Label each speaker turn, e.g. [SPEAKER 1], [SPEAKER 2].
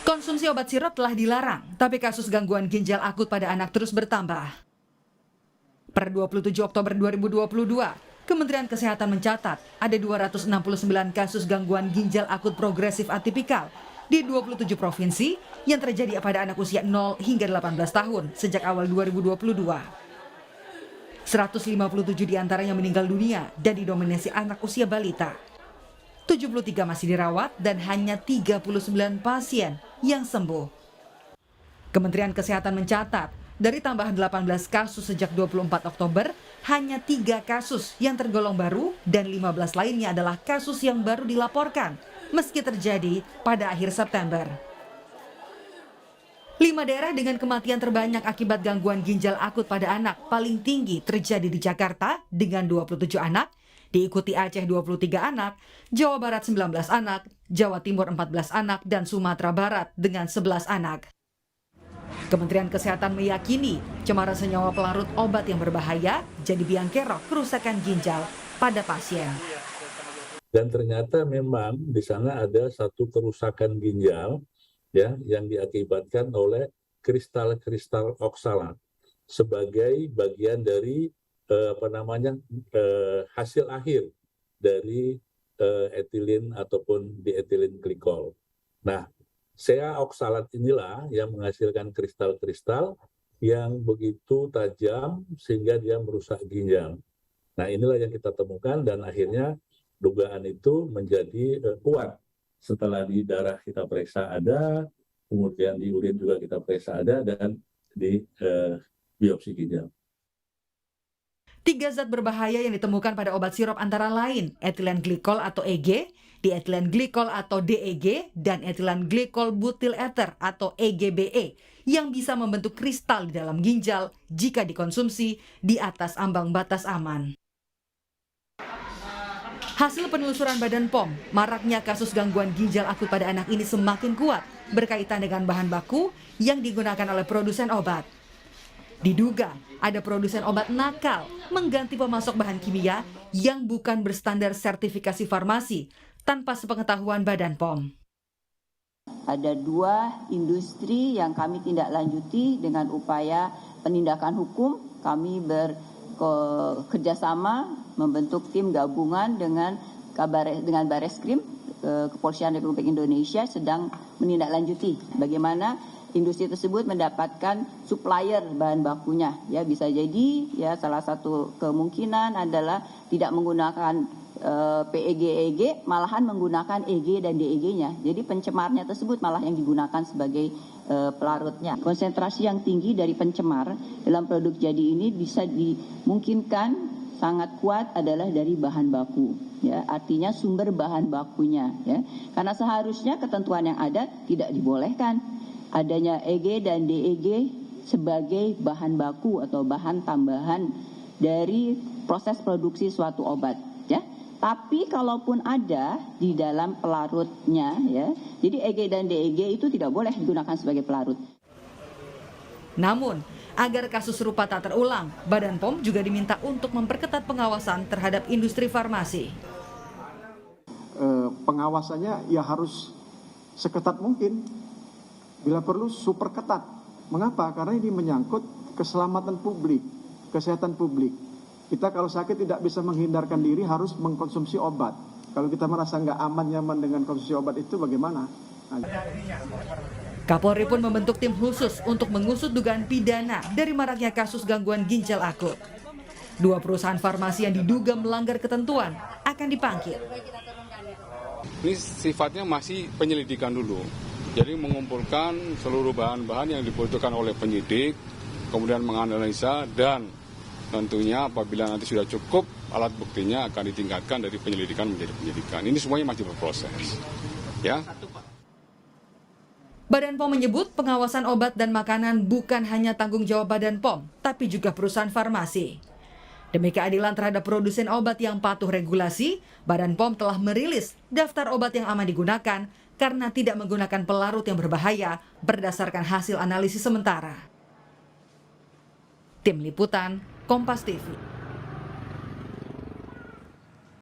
[SPEAKER 1] Konsumsi obat sirup telah dilarang, tapi kasus gangguan ginjal akut pada anak terus bertambah. Per 27 Oktober 2022, Kementerian Kesehatan mencatat ada 269 kasus gangguan ginjal akut progresif atipikal di 27 provinsi yang terjadi pada anak usia 0 hingga 18 tahun sejak awal 2022. 157 diantaranya meninggal dunia dan didominasi anak usia balita. 73 masih dirawat dan hanya 39 pasien yang sembuh. Kementerian Kesehatan mencatat, dari tambahan 18 kasus sejak 24 Oktober, hanya 3 kasus yang tergolong baru dan 15 lainnya adalah kasus yang baru dilaporkan, meski terjadi pada akhir September. 5 daerah dengan kematian terbanyak akibat gangguan ginjal akut pada anak paling tinggi terjadi di Jakarta dengan 27 anak, diikuti Aceh 23 anak, Jawa Barat 19 anak, Jawa Timur 14 anak, dan Sumatera Barat dengan 11 anak. Kementerian Kesehatan meyakini cemaran senyawa pelarut obat yang berbahaya jadi biang kerok kerusakan ginjal pada pasien.
[SPEAKER 2] Dan ternyata memang di sana ada satu kerusakan ginjal ya yang diakibatkan oleh kristal-kristal oksalat sebagai bagian dari hasil akhir dari etilin ataupun dietilen glikol. Nah, sea oksalat inilah yang menghasilkan kristal-kristal yang begitu tajam sehingga dia merusak ginjal. Nah, inilah yang kita temukan dan akhirnya dugaan itu menjadi kuat. Setelah di darah kita periksa ada, kemudian di urin juga kita periksa ada, dan di biopsi ginjal.
[SPEAKER 1] 3 zat berbahaya yang ditemukan pada obat sirup antara lain etilen glikol atau EG, dietilen glikol atau DEG, dan etilen glikol butil eter atau EGBE yang bisa membentuk kristal di dalam ginjal jika dikonsumsi di atas ambang batas aman. Hasil penelusuran Badan POM, maraknya kasus gangguan ginjal akut pada anak ini semakin kuat berkaitan dengan bahan baku yang digunakan oleh produsen obat. Diduga ada produsen obat nakal mengganti pemasok bahan kimia yang bukan berstandar sertifikasi farmasi tanpa sepengetahuan Badan POM.
[SPEAKER 3] Ada 2 industri yang kami tindak lanjuti dengan upaya penindakan hukum. Kami bekerjasama membentuk tim gabungan dengan Bareskrim, Kepolisian Republik Indonesia sedang menindaklanjuti bagaimana industri tersebut mendapatkan supplier bahan bakunya. Ya, bisa jadi ya salah satu kemungkinan adalah tidak menggunakan PEG, malahan menggunakan EG dan DEG-nya. Jadi pencemarnya tersebut malah yang digunakan sebagai pelarutnya. Konsentrasi yang tinggi dari pencemar dalam produk jadi ini bisa dimungkinkan sangat kuat adalah dari bahan baku. Ya, artinya sumber bahan bakunya. Ya, karena seharusnya ketentuan yang ada tidak dibolehkan adanya EG dan DEG sebagai bahan baku atau bahan tambahan dari proses produksi suatu obat, ya. Tapi kalaupun ada di dalam pelarutnya, ya, jadi EG dan DEG itu tidak boleh digunakan sebagai pelarut.
[SPEAKER 1] Namun, agar kasus serupa tak terulang, Badan POM juga diminta untuk memperketat pengawasan terhadap industri farmasi.
[SPEAKER 4] Pengawasannya ya harus seketat mungkin. Bila perlu super ketat. Mengapa? Karena ini menyangkut keselamatan publik, kesehatan publik. Kita kalau sakit tidak bisa menghindarkan diri, harus mengkonsumsi obat. Kalau kita merasa nggak aman, nyaman dengan konsumsi obat itu bagaimana?
[SPEAKER 1] Kapolri pun membentuk tim khusus untuk mengusut dugaan pidana dari maraknya kasus gangguan ginjal akut. 2 perusahaan farmasi yang diduga melanggar ketentuan akan dipanggil.
[SPEAKER 5] Ini sifatnya masih penyelidikan dulu. Jadi mengumpulkan seluruh bahan-bahan yang dibutuhkan oleh penyidik, kemudian menganalisa, dan tentunya apabila nanti sudah cukup alat buktinya akan ditingkatkan dari penyelidikan menjadi penyidikan. Ini semuanya masih berproses. Ya.
[SPEAKER 1] Badan POM menyebut pengawasan obat dan makanan bukan hanya tanggung jawab Badan POM, tapi juga perusahaan farmasi. Demi keadilan terhadap produsen obat yang patuh regulasi, Badan POM telah merilis daftar obat yang aman digunakan karena tidak menggunakan pelarut yang berbahaya berdasarkan hasil analisis sementara. Tim Liputan, Kompas TV.